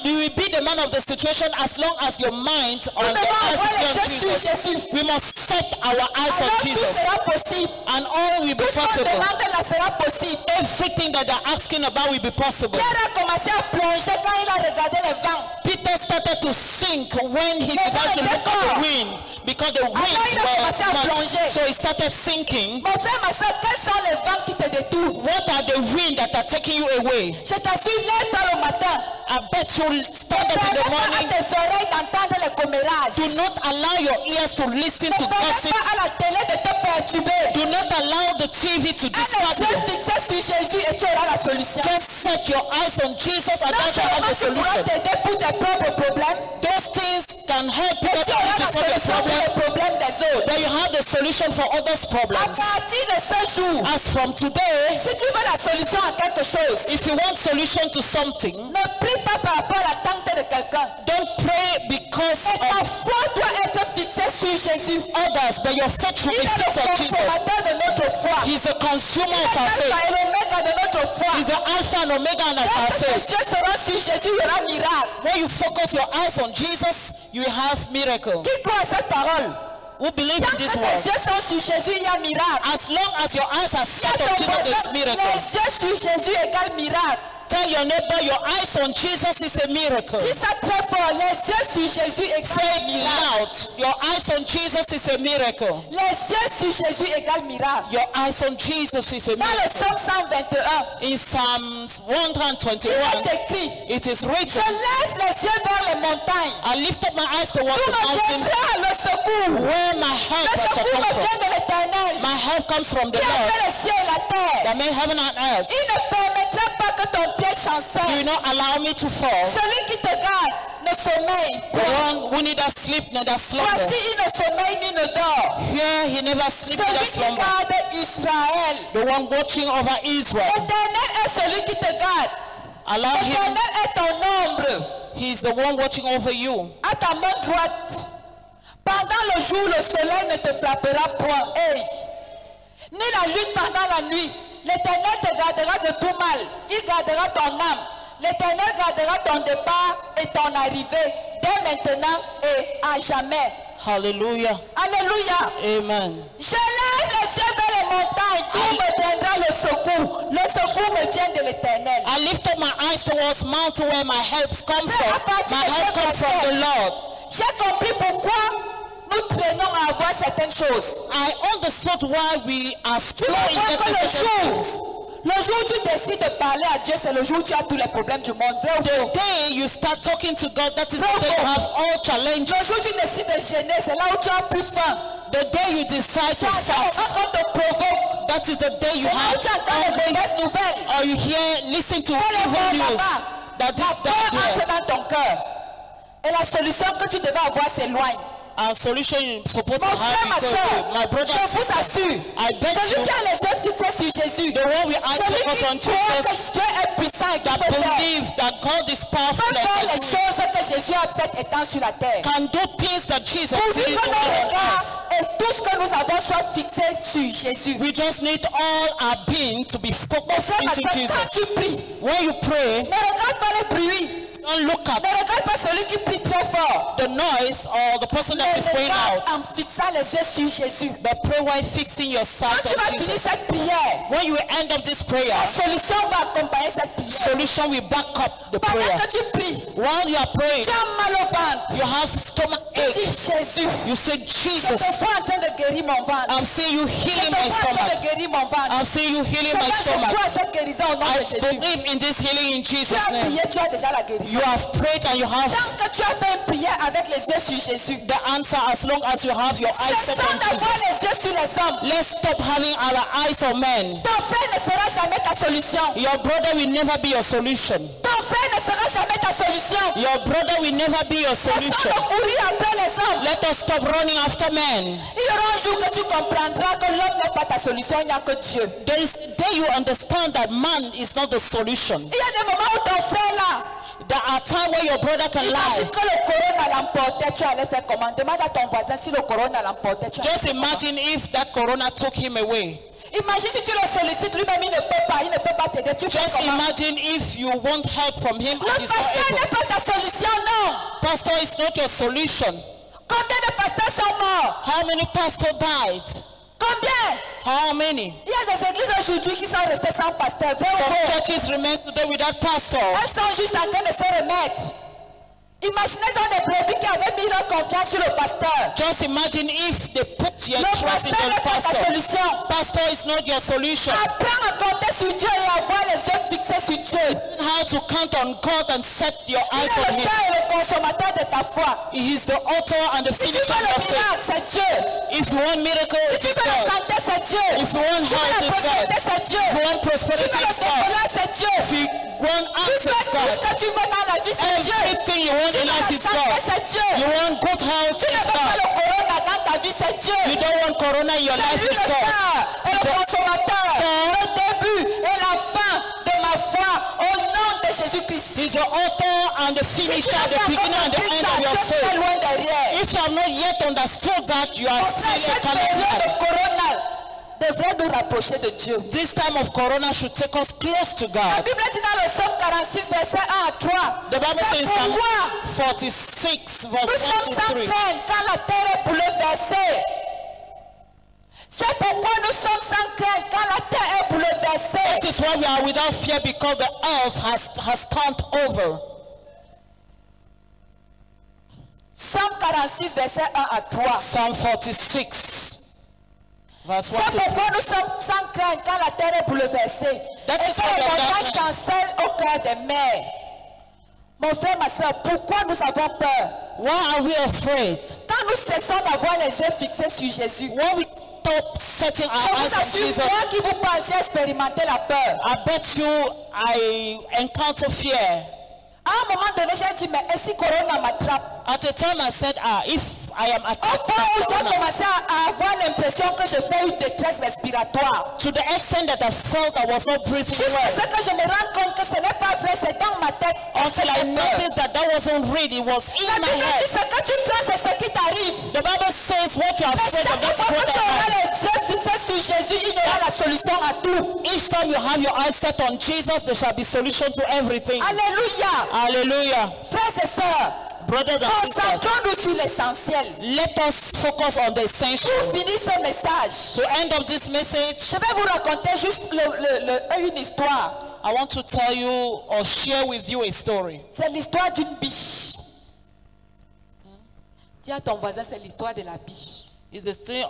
you will be the man of the situation as long as your mind Nous and your devons eyes avoir will be les on yeux sur Jesus. Jésus. We must set our eyes Alors on tout Jesus, sera possible. and all will be Tout ce qu'on possible. demande là sera possible. Everything that they're asking about will be possible. Pierre a commencé à plonger quand il a regardé les vents. Peter started to sink when he began to look at the wind, because the winds il a commencé à were plonger. much, so he started sinking. Mon frère, ma soeur, quels sont les vents qui te détournent? What are the winds that are taking you away? Je t'assure, lève-toi le matin. I bet you'll stand up in Permets the pas à morning. tes oreilles d'entendre les commérages. Do not allow your ears to listen Ne to permets gossip. pas à la télé de te perturber. Do not allow the TV to Aie les disturb yeux you. fixés sur Jésus et tu auras la solution. Just set your eyes on Jesus and Non that's you have seulement the tu pourras solution. t'aider pour tes propres problèmes, Those things can help you mais tu auras to la solve your solution pour problem, les problèmes des autres. but you have the solution for others' À problems. partir de ce jour, As from today, si tu veux la solution à quelque chose, if you want solution to something, ne prie pas par rapport à l'attente de quelqu'un. don't pray because Et ta of foi doit être fixée sur Jésus. others, but your faith should Il be est fixed le on Jesus. consommateur de notre foi. He's the consumer of our L'alpha faith. et l'oméga de notre foi. He's the Alpha and Omega and of our Quand tes faith. yeux seront sur Jésus, il y aura miracle. When you focus your eyes on Jesus, you will have miracle. Qui croit à cette parole? Who believe Tant in que this tes word? yeux sont sur Jésus, il y a miracle. As long as your eyes are set on Ton Jesus, voisin, it's miracle. les yeux sur Jésus égale miracle. Tell your neighbor your eyes on Jesus is a miracle. Dis ça très fort. Les yeux sur Jésus Say égale it miracle. loud. Your eyes on Jesus is a miracle. Les yeux sur Jésus égale miracle. Your eyes on Jesus is a Dans le miracle. Psaume 121, In Psalms il 121, est écrit, it is je written, lève les yeux vers les montagnes. I lift up my eyes towards D'où the me mountain viendra le secours? where my help Le shall secours come me from. vient de l'Éternel. My help comes from the Qui a Lord fait les cieux et la terre. that made heaven and earth. Il ne permettra pas que ton pied Do chancelle. not allow me to fall. Celui qui te garde ne sommeille The point. one who neither sleep neither slumber. Voici, il ne sommeille ni ne dort. Here he never sleep Celui neither qui slumber. garde Israël. The one watching over Israel. L'Éternel est celui qui te garde. Allow him. L'Éternel est ton ombre He is the one watching over you. à ta main droite. Pendant le jour, le soleil ne te frappera point. Hey. Ni la lune pendant la nuit. L'Éternel te gardera de tout mal. Il gardera ton âme. L'Éternel gardera ton départ et ton arrivée dès maintenant et à jamais. Hallelujah. Alléluia. Amen. Je lève les yeux vers les montagnes. D'où me viendra le secours? Le secours me vient de l'Éternel. I lift up my eyes towards mountain where my help comes Mais à from. partir My de help ce comes from verset, the Lord. j'ai compris pourquoi nous traînons à avoir certaines choses. I understood why we are Tu slow vas in voir que getting le certain things. jour où tu décides de parler à Dieu, c'est le jour où tu as tous les problèmes du monde. Vrai ou The faux? day you start talking to God, that is the day you have all challenges. Le jour où tu décides de jeûner, c'est là où tu as plus faim. The day you decide C'est to à ce moment fast, qu'on te provoque. that is the day you C'est là où have tu entends les hungry, mauvaises nouvelles. or you hear, listen to Quel est evil bon news. là-bas? That La is peur that here. entre dans ton cœur. Et la solution que tu devais avoir s'éloigne. And solution is supposed to Mon frère, have ma because soeur, my brother je and vous sister, assure, I bet celui you qui a les yeux fixés sur Jésus, the one we eyes celui focus on qui croit que Jesus, Dieu est puissant et qui that peut faire, believe that God is powerful peut faire les and choses que Jésus a faites étant sur la terre. can do things that Jesus Pourvu did que nos on regards earth. et tout ce que nous avons soit fixé sur Jésus. We just need all our being to be Mon focused frère, ma into soeur, quand Jesus. tu pries, When you pray, ne regarde pas les bruits, don't look at ne regarde pas celui qui prie très fort. the noise or the person that Mais is praying out, regarde en fixant les yeux sur Jésus. but pray while fixing your sight Quand tu vas on finir Jesus. cette prière, When you end up this prayer, la solution va accompagner cette prière. solution will back up the Pendant prayer. que tu pries, While you are praying, tu as mal au ventre. you have stomach Tu ache. dis Jésus, You say, je Jesus, te vois en train de guérir mon ventre. I'm seeing you Je healing te my vois en train stomach. de guérir mon ventre. I'm seeing you healing C'est my quand je stomach. crois à cette guérison au nom I de Jésus. believe in this healing in Tu Jesus' as name. prié, tu as déjà la guérison. You have prayed and you have Tant que tu as fait une prière avec les yeux sur Jésus, the answer as long as you have your eyes set cessons on d'avoir Jesus. les yeux sur les hommes. Let's stop having our eyes on men. Ton frère ne sera jamais ta solution. Your brother will never be your solution. Ton frère ne sera jamais ta solution. Your brother will never be your Cessons solution. de courir après les hommes. Let us stop running after men. Il y aura un jour que tu comprendras que l'homme n'est pas ta solution, il n'y a que Dieu. There is a day you understand that man is not the solution. Il y a des moments où ton frère là, There are times where your brother can imagine lie. que le corona l'emportait, tu allais faire comment? Demande à ton voisin si le corona l'emportait. Tu allais Just faire comment? imagine if that corona took him away. Imagine si tu le sollicites, lui-même il ne peut pas t'aider. Tu fais Just comment? imagine if you want help from him Le and he's not pasteur able. n'est pas ta solution, non. Pastor is not your solution. Combien de pasteurs sont morts? How many pastors died? Combien? How many? Il y a des églises aujourd'hui qui sont restées sans pasteur. Vrai ou Some faux? churches remain today without pastor. Elles sont juste en train de se remettre. Imaginez donc des brebis qui avaient mis leur confiance sur le pasteur. Just imagine if they put your Le trust in pasteur the n'est pas ta pastor. solution. Pastor is not your solution. Apprends à compter sur Dieu et avoir les yeux fixés sur Dieu. Learn how to count on God and set your Il eyes est on le him. temps et le consommateur de ta foi. He is the author and the Si tu finisher veux of le your faith. miracle, c'est Dieu. If you want miracle, Si it tu is veux la God. santé, c'est Dieu. If you want Si tu veux health, la it's prospérité, God. c'est Dieu. If you want Si tu prosperity, veux le it's God. décollage, c'est Dieu. If you want Tu access, fais tout ce God. que tu veux dans la vie, c'est Dieu. Everything you want Tu in veux life la is santé, God. c'est Dieu. You want good health, Tu ne it's veux pas God. le corona dans ta vie, c'est Dieu. You don't want corona in your C'est life, lui it's le God. temps et le consommateur, le début et la fin de ma foi au nom de Jésus-Christ. He's the author and the Si tu finisher, n'as the pas beginning and the compris end ça, of tu your es très faith. loin derrière. If you have not yet understood that, you are Au frère, still a cette période cannibal. de corona devrait nous rapprocher de Dieu. This time of corona should take us close to La God. Bible dit dans le psaume 46, verset 1 à 3. The Bible C'est says Psalm pourquoi 46, nous verse 1 sommes to sans 3. crainte quand la terre est bouleversée. C'est pourquoi nous sommes sans crainte quand la terre est bouleversée. That is why we are without fear, because the earth has turned over. Psaume 46, verset 1 à 3. Psalm 46, verse 1 C'est to 3. pourquoi nous sommes sans crainte quand la terre est bouleversée. That Et is que why we le are volcan not- chancelle au cœur des mers. Mon frère, ma soeur, pourquoi nous avons peur? Why are we afraid? Quand nous cessons d'avoir les yeux fixés sur Jésus. When we stop setting Je our eyes vous on assure, Jesus, moi qui vous parle, j'ai expérimenté la peur. I bet you I encounter fear. À un moment donné, j'ai dit, mais et si Corona m'attrape? At the time I said, if I am Au attacked point où by j'ai corona, commencé à avoir l'impression que je fais une détresse respiratoire. to the extent that I felt I was not breathing Jusqu'à well, ce que je me rende compte que ce n'est pas vrai, c'est dans ma tête. Parce que until I j'ai peur. noticed that that wasn't real, it was La in my Bible dit, head. ce que tu crains, c'est ce qui t'arrive. The Bible says what you are Mais afraid chaque of, that's fois what que tu I auras have. les yeux fixés sur Jésus, il y aura la solution à tout. Each time you have your eyes set on Jesus, there shall be solution to everything. Alléluia. Hallelujah. Frères et sœurs, Brothers and sisters, concentrons-nous sur l'essentiel. let us focus on the essential. Pour finir ce message, To end up this message, je vais vous raconter juste une histoire. I want to tell you or share with you a story. C'est l'histoire d'une biche. Dis à ton voisin, c'est l'histoire de la biche. It's the story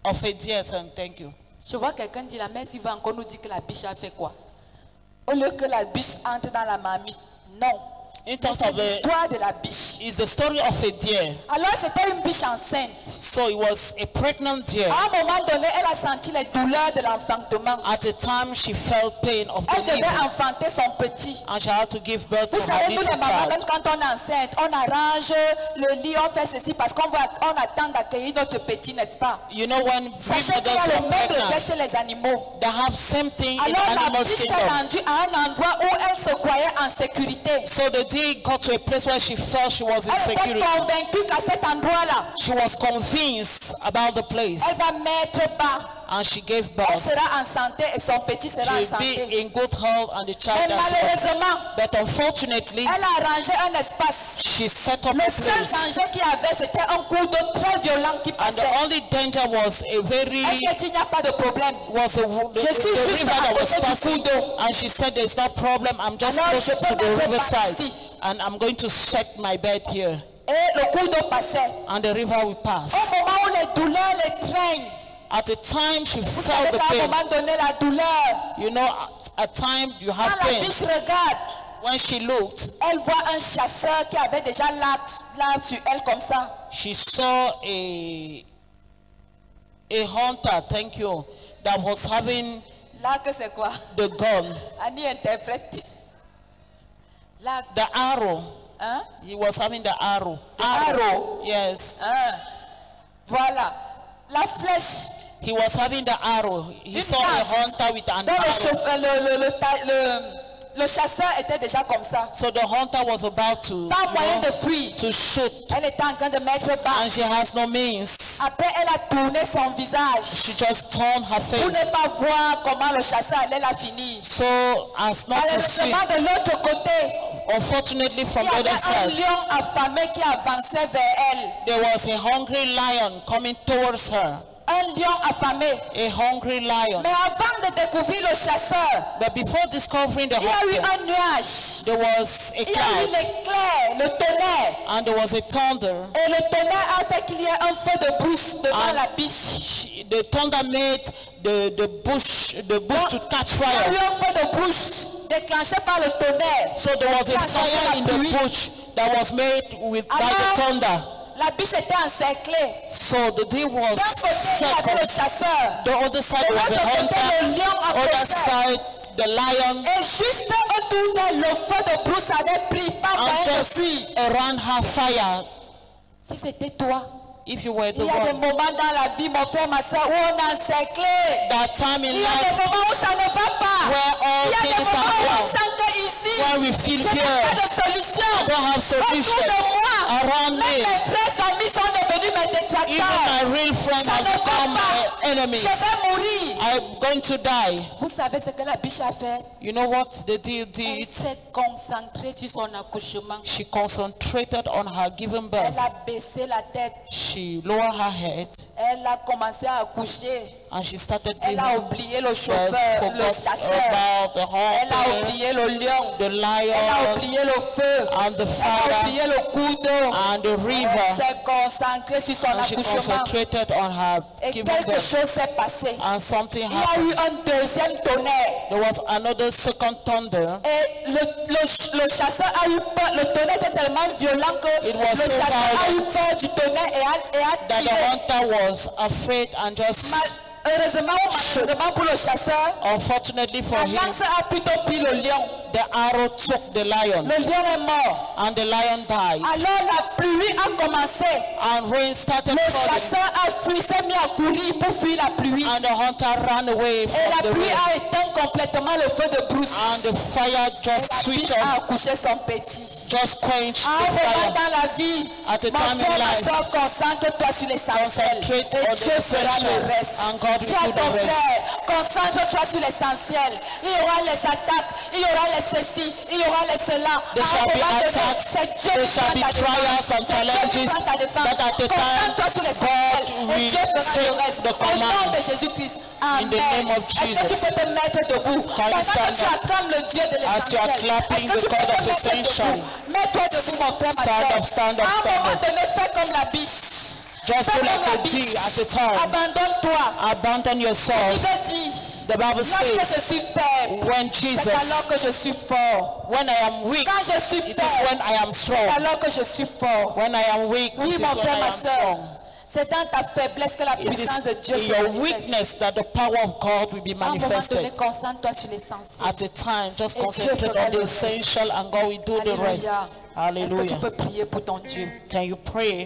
of a deer son. Thank you. Je vois quelqu'un dire, la mère s'il va encore nous dire que la biche a fait quoi? Au lieu que la biche entre dans la marmite. Non. In terms C'est of the, l'histoire de la biche. is the story of a deer. Alors c'était une biche enceinte. So it was a pregnant deer. À un moment donné, elle a senti les douleurs de l'enfantement. At the time, she felt pain of Elle devait delivery, enfanter son petit. and she had to give birth Vous to her savez, nous little les mamans, child. même quand on est enceinte, on arrange le lit, on fait ceci parce qu'on attend d'accueillir notre petit, n'est-ce pas? You know, when Sachez big qu'il y mothers a le were même pregnant, regret chez les animaux. they have same thing in the Alors la animal biche s'est kingdom. rendue à un endroit où elle se croyait en sécurité. So the deer got to a place where she felt she was in Elle était security. convaincue qu'à cet endroit-là, She was convinced about the place, elle va mettre bas. and she gave Elle birth. sera en santé et son petit sera en She will santé. be in good health, and the child Mais as well. malheureusement, But unfortunately, elle a arrangé un espace. she set up Le a seul place, danger qu'il y avait, c'était un cours d'eau très violent qui and passait. the only danger was a very Elle s'est dit, il n'y a pas de problème. was a, the Je suis river juste that à was côté du passing, cours d'eau. and she said, "There's no problem. I'm just Alors, closer je to peux the mettre par riverside, ici. and I'm going to set my bed here, Et le cours d'eau passait. and the river will pass." Au moment où les douleurs les traînent, At the time she vous felt savez the qu'à un pain. moment donné, la douleur, You know, at time you have quand la pain. biche regarde, When she looked, elle voit un chasseur qui avait déjà l'arc sur elle comme ça. she saw a hunter, thank you, that was having L'arc, c'est quoi? the gun, Annie interprète. L'arc, the arrow. hein? He was having the arrow. Arrow. Yes. Hein? Voilà. La flèche. He was having the arrow. He Une saw a casse. hunter with an Donc arrow. le chasseur était déjà comme ça. So the hunter was about to, Pas moyen de fuir. to shoot, Elle était en train de mettre bas. and she has no means. Après, elle a tourné son She visage just turned her pour face ne pas voir comment le chasseur allait la finir. so as not to see. Malheureusement, de l'autre côté, Unfortunately, il from y the avait other un side, lion affamé qui avançait vers elle. there was a hungry lion coming towards her. Un lion affamé. A hungry lion. Mais avant de découvrir le chasseur, But before discovering the il y a eu hunter, un nuage. there was a Il y a eu cloud l'éclair, le tonnerre. and there was a thunder. Et le tonnerre a fait qu'il y ait un feu de brousse devant And la biche. the thunder made the bush to catch Il y a eu fire. un feu de brousse déclenché par le tonnerre. So there was a Qui a causé fire la in pluie. the bush that was made by the thunder. La biche était encerclée. So the deer was D'un côté, il y avait le circled. chasseur. The other side De was l'autre the côté, hunter. le lion Other approchait. side, the lion. Et juste autour d'elle, le feu de brousse avait pris. Pas And moyen de just fuir. around her fire. Si c'était toi, If you were the il y a des one, moments dans la vie, mon frère, ma soeur, où on est encerclé. that time in Il y a des life moments où ça ne va pas. where all Il y a des things moments où are on wrong, sent que ici, where we feel je n'ai here, pas de solution. I don't have solution Autour de moi, around même me. mes frères amis sont devenus mes Even détracteurs. my real friends Ça have ne va become pas. my enemies. Je vais mourir. I'm going to die. Vous savez ce que la biche a fait? You know what the deer Elle did? s'est concentrée sur son accouchement. She concentrated on her giving birth. Elle a baissé la tête. She lowered her head Elle a commencé à accoucher. and she started Elle giving a birth. oublié le chauffeur, le Forgot chasseur. about the Elle a hunter, oublié le lion. the Elle a lion, oublié le feu. and the Elle a fire, oublié le cours d'eau. and the Elle river. s'est concentrée sur son And she accouchement. concentrated on her Et giving quelque birth. chose s'est passé. And something Il y a happened. eu un deuxième tonnerre. There was another second thunder. Et le chasseur a eu peur. Le tonnerre était tellement violent que It was le so chasseur a eu violent peur du tonnerre et a That the tiré. hunter was afraid and just, Heureusement ou malheureusement pour le chasseur, unfortunately for la him, lance a plutôt pris le lion. the arrow took the lion, Le lion est mort. and the lion died. Alors la pluie a commencé. And rain started Le falling, chasseur a fui, s'est mis à courir pour fuir la pluie. and the hunter ran away Et from la the pluie rain. a éteint complètement le feu de brousse. And the fire just La biche switched a off, accouché son petit. just quenched À un the moment fire. dans la vie, At a mon time in frère, ma life, soeur, concentre-toi sur l'essentiel. concentrate Et on the Dieu fera le essential, reste. and God will Dis à do the ton rest. frère, concentre-toi sur l'essentiel. Il y aura les attaques, il y aura les ceci, il y aura les cela. There À un shall be moment donné, attacks, c'est Dieu there qui shall prend be ta trials défense. and C'est Dieu qui challenges, prend ta défense. but at the time, Concentre-toi sur l'essentiel. God Et will Dieu fera le take reste. the Au nom command. de Jésus-Christ. In the Amen. name of Est-ce que tu Jesus. peux te mettre debout? Pendant que stand tu up? acclames le Dieu de As you are l'essentiel. clapping Est-ce que the tu peux God te of mettre essential. debout? Mets-toi debout, mon frère, ma Stand soeur. up, stand up, À un stand moment up. donné, fais comme la biche. Just Fais do comme like la a biche. deer at a time. Abandonne-toi. Abandon Il yourself. veut dire, The Bible Lorsque says, je suis faible, when c'est Jesus, alors que je suis fort. when I am weak, Quand je suis it is faible, when I am c'est strong. alors que je suis fort. When I am weak, Oui, it is mon when frère, I ma am soeur. strong. C'est dans ta faiblesse que la It puissance de Dieu is se in your manifeste. weakness that the power of God will be À un moment donné, manifested. concentre-toi sur l'essentiel. At a time, just Et Dieu concentrate fera on the le reste. essential and God will do the rest. Alléluia. Est-ce que tu Hallelujah. peux prier pour ton Dieu? Can you pray?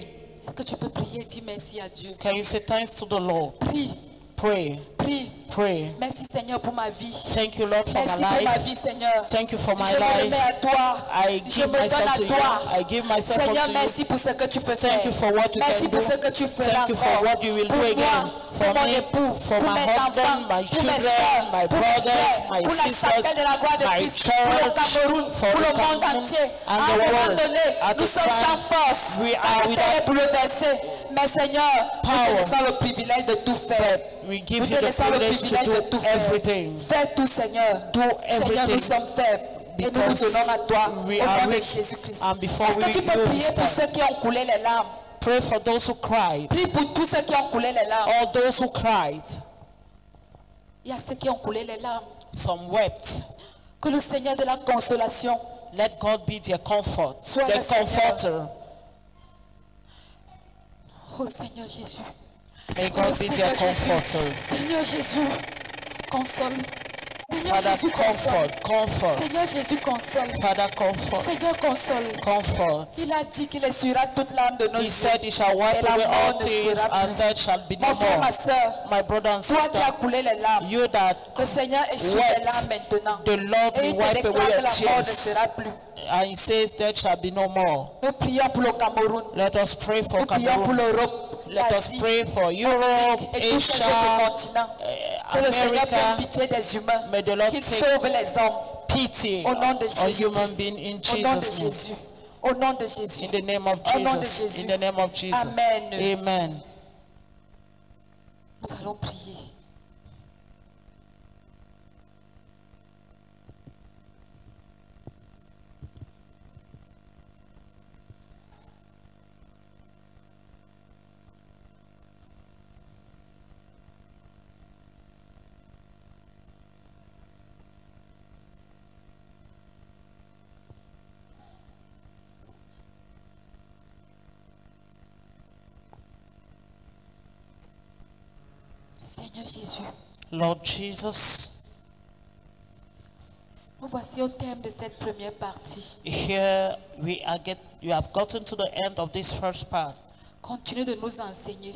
Est-ce que tu peux prier? Dis merci à Dieu. Can you say thanks to the Lord? Prie, Pray, prie. pray. Merci Seigneur pour ma vie. Thank you, Lord, for my Merci pour ma life. vie, Seigneur. Thank you for my Je me remets life. à toi. I Je give me donne myself à to you. toi. I give myself Seigneur, unto you. merci pour ce que tu peux faire. Thank you for what you Merci can pour do. ce que tu feras Thank you for encore. what you will Pour do moi, again. pour For mon me, époux, for pour my mes husband, enfants, my pour mes children, soeurs, my pour mes brothers, frères, my pour la sisters, chapelle de la gloire de my Christ, pour le church, Cameroun, for pour the le monde Cameroon entier. and À un the moment world. donné, At nous the sommes time, sans force. we La are terre without est bouleversée. Mais Seigneur, nous power. te laissons le privilège de tout faire. We Nous give te you the laissons le privilege to privilège de do tout faire. everything. Fais tout, Seigneur. Do Seigneur, nous everything. sommes faibles. Et nous nous Because donnons à toi we au are nom de weak. Jésus-Christ. And before Est-ce que we tu peux will prier pour stand. ceux qui ont coulé les larmes? Pray for those who cried. Prie pour tous ceux qui ont coulé les larmes. All those who cried. Il y a ceux qui ont coulé les larmes. Some wept. Que le Seigneur de la consolation Let God be their comfort, Sois their le Seigneur. comforter. Oh Seigneur Jésus. May Oh God be Seigneur their Jésus. comforter. Seigneur Jésus, console. Seigneur Father, Jésus, console. comfort. Seigneur Jésus, console. Father, comfort. Seigneur, console. Comfort. Il a dit qu'il essuiera toute l'âme de nos He yeux. said, He shall wipe Et la away mort all ne tears, sera and plus. there shall be no Mon frère, ma more. soeur, My brother and toi qui as sister, coulé les larmes, you that le Seigneur essuie wept, les larmes maintenant. the Lord Et will il te wipe déclare away que your la mort ne tears. sera plus. And He says, there shall be no more. Nous prions pour le Cameroun. Let us pray for Nous prions pour Cameroon. l'Europe, Let us l'Asie, pray for Europe, et tous ces autres Asia, continents. Que le Seigneur prenne America. pitié des humains. May the Lord Qu'il take sauve les hommes. pity Au nom de on Jésus. human being in Au nom de Jesus' name. Jésus. Au nom de Jésus. In the name of Au nom de Jesus. Jésus. In the name of Jesus. Amen. Amen. Nous allons prier. Seigneur Jésus, Lord Jesus, nous voici au terme de cette première partie. here you have gotten to the end of this first part. Continue de nous enseigner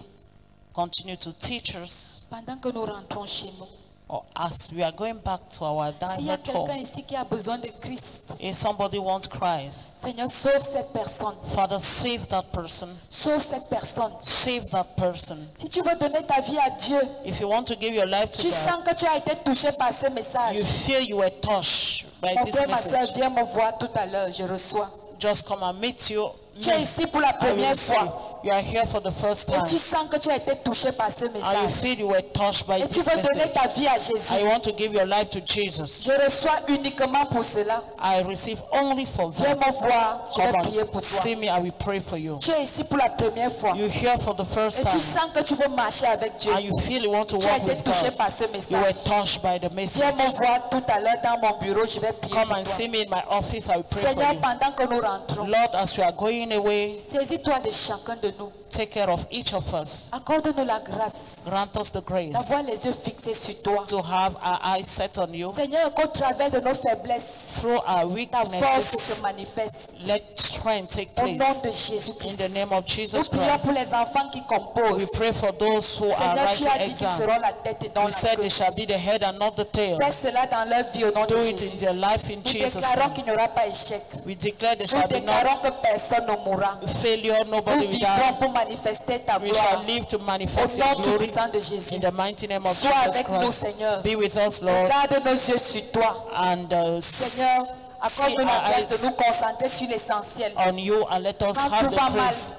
Continue to teach us, pendant que nous rentrons chez nous. or as we are going back to our S'il y a direct quelqu'un home. ici qui a besoin de Christ, If somebody wants Christ, Seigneur, sauve cette personne. Father, save that person. Sauve cette personne. Save that person. Si tu veux donner ta vie à Dieu, If you want to give your life to tu God, sens que tu as été touché par ce message. you feel you were touched by Mon this frère, ma soeur, message, viens me voir tout à l'heure, je reçois. just come and meet you. Tu es ici pour la I will première receive. fois You are here for the first et time, tu sens que tu as été touché par ce and you message. feel you were touched by Et tu this veux donner message. ta vie à Jésus. I want to give your life to Jesus. Je reçois uniquement pour cela. I receive only for Viens that. me voir, je vais Come prier on, pour toi. see me. I will pray for you. Tu es ici pour la première fois You're here for the first et tu time, sens que tu veux marcher avec Dieu. and you feel you want to Tu as walk été with touché God. par ce You were message. touched by the Viens message. me voir tout à l'heure dans mon bureau, je vais prier Come pour and toi. see me in my office. I will pray for Seigneur, you. pendant que nous rentrons, Lord, as we are going away, saisis-toi de chacun de nous. take care of each of us. Accorde-nous la grâce Grant us the grace d'avoir les yeux fixés sur toi. to have our eyes set on you. Seigneur, qu'au travers de nos faiblesses, Through our ta force se weaknesses, manifeste. let strength take Au nom place. de In Jésus-Christ. the name of Nous Jesus prions Christ, pour les enfants qui we composent. pray for those who are Seigneur, tu writing as dit qu'ils exam. seront la tête et non You la said they queue. shall be the head and not the tail. Fais cela dans leur vie au nom de Do it in Jésus. their life in Nous Jesus' déclarons name. qu'il n'y aura pas échec. We declare there Nous shall be no déclarons que personne ne mourra. failure, Nous nobody will vivrons die. pour manifester ta We gloire. shall live to Au manifest your nom tout glory puissant de Jésus. in the mighty name of Sois Jesus avec nous, Christ. Seigneur. Be with us, Lord, Garde nos yeux sur toi. and Seigneur, accorde-nous see la our grâce de eyes nous concentrer sur l'essentiel. on you, and let us Quand have tout the va mal, grace.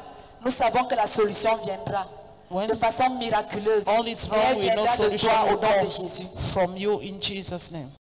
nous savons que la solution viendra When de façon miraculeuse. all is Et wrong, elle we know viendra de solution toi au will nom de come Jésus. from you in Jesus' name.